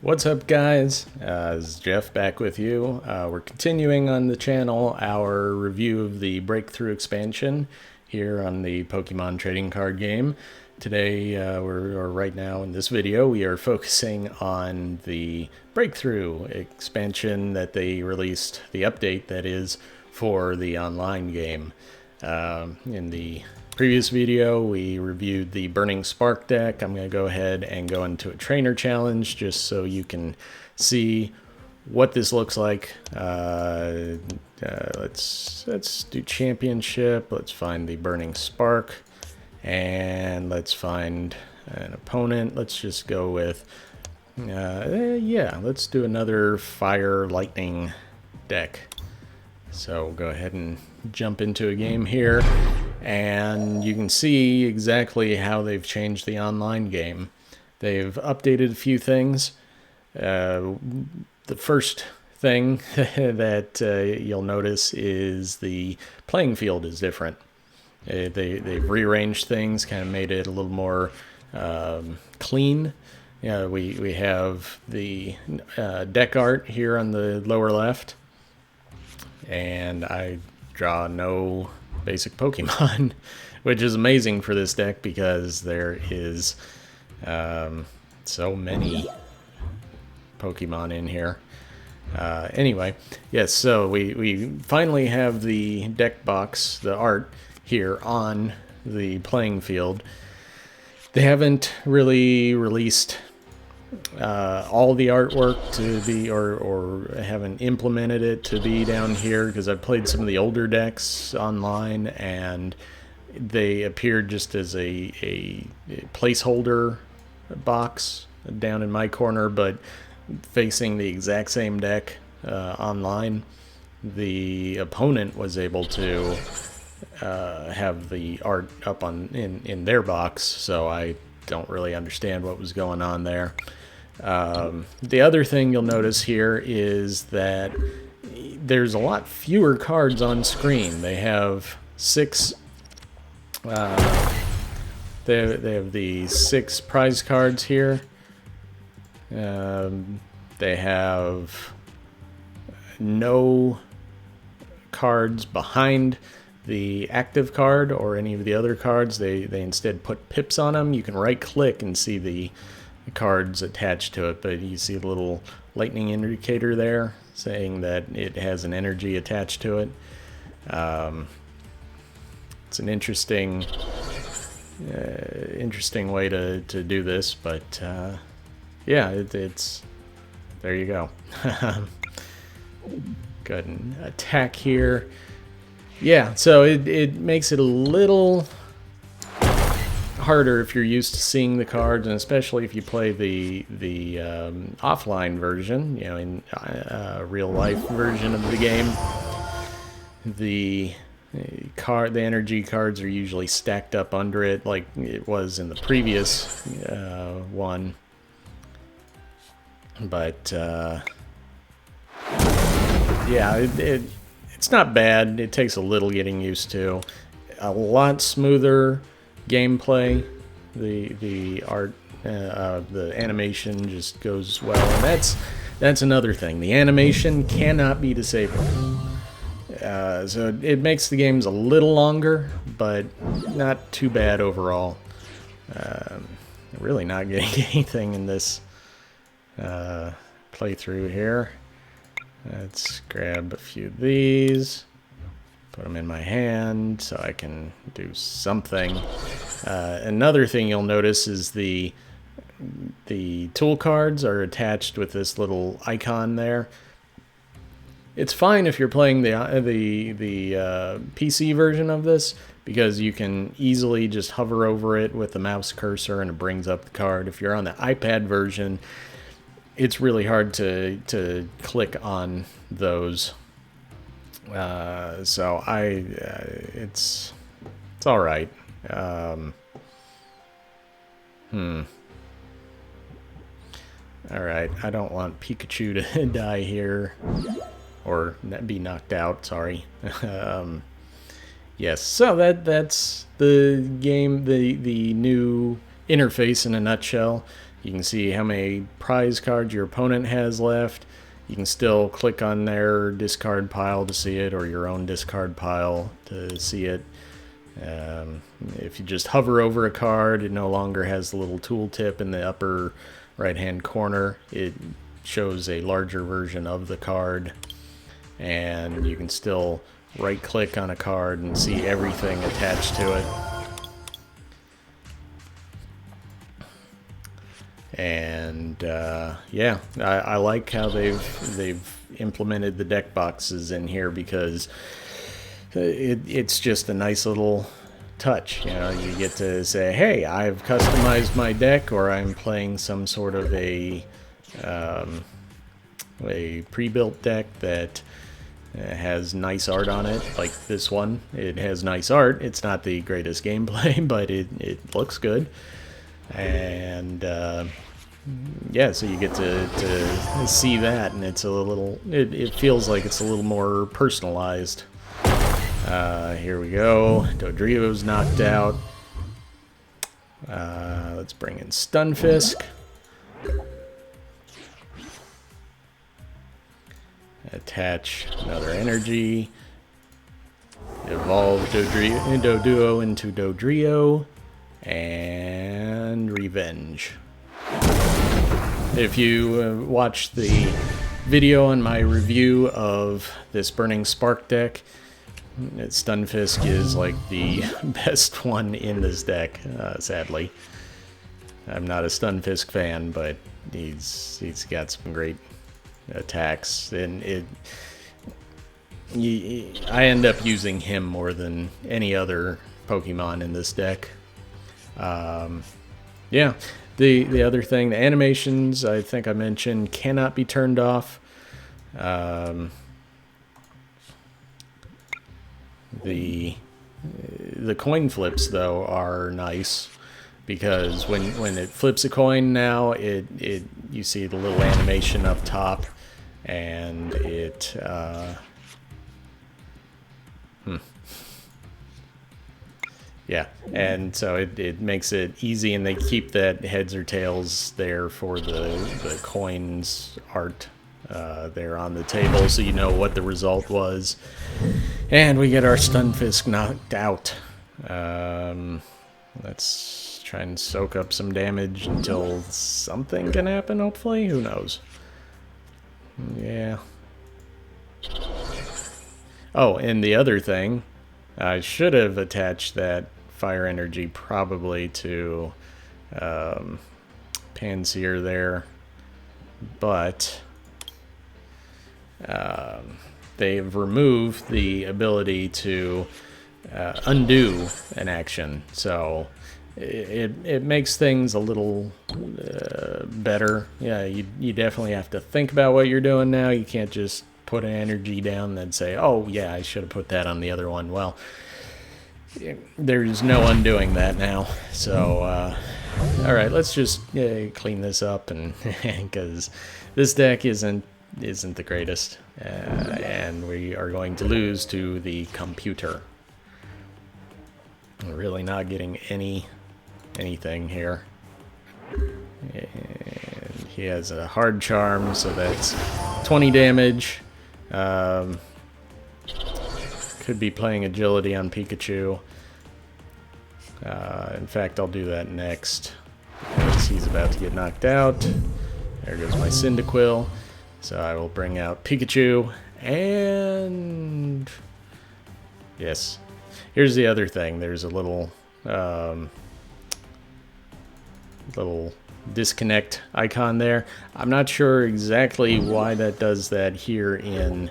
What's up, guys? This is Jeff back with you. We're continuing on the channel our review of the Breakthrough expansion here on the Pokemon trading card game. Today, or right now in this video, we are focusing on the Breakthrough expansion that they released, the update that is for the online game. In the previous video, we reviewed the Burning Spark deck. I'm going to go ahead and go into a trainer challenge just so you can see what this looks like. Let's do championship. Let's find the Burning Spark, and let's find an opponent. Let's just go with, let's do another Fire Lightning deck. So go ahead and jump into a game here, and you can see exactly how they've changed the online game. They've updated a few things. The first thing that you'll notice is the playing field is different. They've rearranged things, kind of made it a little more clean. We have the deck art here on the lower left, and I draw no basic Pokemon, which is amazing for this deck because there is so many Pokemon in here. Anyway, yes, so we finally have the deck box, the art here on the playing field. They haven't really released all the artwork to be, or haven't implemented it to be down here, because I've played some of the older decks online and they appeared just as a placeholder box down in my corner, but facing the exact same deck online, the opponent was able to have the art up on in their box, so I don't really understand what was going on there. The other thing you'll notice here is that there's a lot fewer cards on screen. They have six. They have the 6 prize cards here. They have no cards behind the active card or any of the other cards. They instead put pips on them. You can right click and see the cards attached to it, but you see a little lightning indicator there saying that it has an energy attached to it. It's an interesting way to do this, but yeah, it's there you go. Go ahead and attack here. Yeah, so it makes it a little harder if you're used to seeing the cards, and especially if you play the offline version, in real life version of the game. The energy cards are usually stacked up under it, like it was in the previous one. But yeah, it's not bad. It takes a little getting used to. A lot smoother gameplay. The art, the animation just goes well, and that's another thing. The animation cannot be disabled, so it makes the games a little longer, but not too bad overall. Really not getting anything in this playthrough here. Let's grab a few of these, put them in my hand so I can do something. Another thing you'll notice is the tool cards are attached with this little icon there. It's fine if you're playing the PC version of this, because you can easily just hover over it with the mouse cursor and it brings up the card. If you're on the iPad version, it's really hard to click on those. So it's all right. All right, I don't want Pikachu to die here or be knocked out. Sorry. Yes, so that's the game, the new interface in a nutshell. You can see how many prize cards your opponent has left. You can still click on their discard pile to see it, or your own discard pile to see it. If you just hover over a card, it no longer has the little tooltip in the upper right-hand corner. It shows a larger version of the card, and you can still right-click on a card and see everything attached to it. And yeah, I like how they've implemented the deck boxes in here, because it's just a nice little touch. You know, you get to say, hey, I've customized my deck, or I'm playing some sort of a pre-built deck that has nice art on it, like this one. It has nice art. It's not the greatest gameplay, but it looks good. And yeah, so you get to see that, and it's a little, it feels like it's a little more personalized. Here we go. Dodrio's knocked out. Let's bring in Stunfisk. Attach another energy. Evolve Doduo into Dodrio. And Revenge. If you watched the video on my review of this Burning Spark deck, Stunfisk is like the best one in this deck, sadly. I'm not a Stunfisk fan, but he's got some great attacks, and I end up using him more than any other Pokemon in this deck. Yeah, the other thing, the animations, I think I mentioned, cannot be turned off. The coin flips, though, are nice, because when it flips a coin now, you see the little animation up top, and it yeah, and so it makes it easy, and they keep that heads or tails there for the coins art there on the table, so you know what the result was. And we get our Stunfisk knocked out. Let's try and soak up some damage until something can happen, hopefully. Who knows? Yeah. Oh, and the other thing, I should have attached that fire energy probably to Panseer there, but they've removed the ability to undo an action, so it makes things a little better. Yeah, you definitely have to think about what you're doing now. You can't just put an energy down and then say, oh yeah, I should have put that on the other one. Well, there's no undoing that now. So all right, let's just clean this up, and because this deck isn't the greatest, and we are going to lose to the computer. We're really not getting anything here. And he has a hard charm, so that's 20 damage. Could be playing agility on Pikachu. In fact, I'll do that next, because he's about to get knocked out. There goes my Cyndaquil. So I will bring out Pikachu, and yes. Here's the other thing. There's a little disconnect icon there. I'm not sure exactly why that does that here in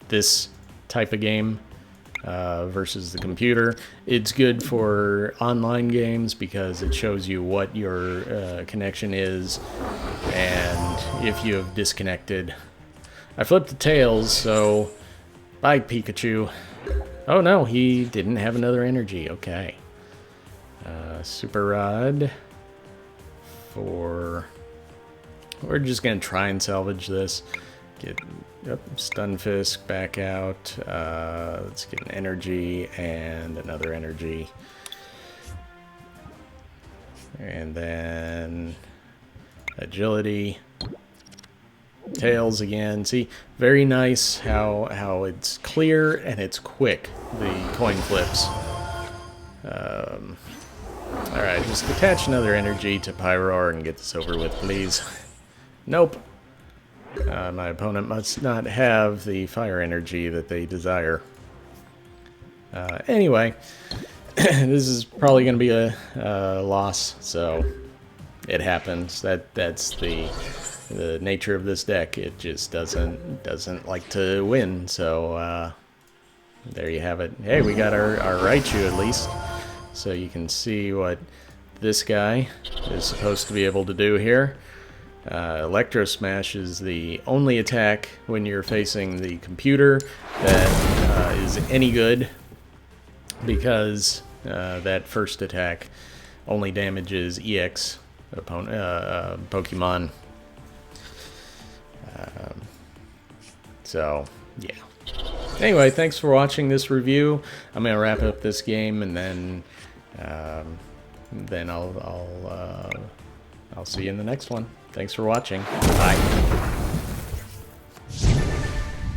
this type of game versus the computer. It's good for online games because it shows you what your connection is and if you have disconnected. I flipped the tails, so bye, Pikachu. Oh no, he didn't have another energy. Okay. Super Rod for... We're just going to try and salvage this. Get Stunfisk back out. Let's get an energy and another energy. And then agility. Tails again. See, very nice how it's clear and it's quick, the coin flips. Alright, just attach another energy to Pyroar and get this over with, please. Nope. My opponent must not have the fire energy that they desire. Anyway, this is probably going to be a loss, so it happens. That's the nature of this deck. It just doesn't like to win, so there you have it. Hey, we got our Raichu at least, so you can see what this guy is supposed to be able to do here. Electro Smash is the only attack when you're facing the computer that is any good, because that first attack only damages EX Pokemon. So, yeah. Anyway, thanks for watching this review. I'm going to wrap up this game, and then I'll see you in the next one. Thanks for watching. Bye.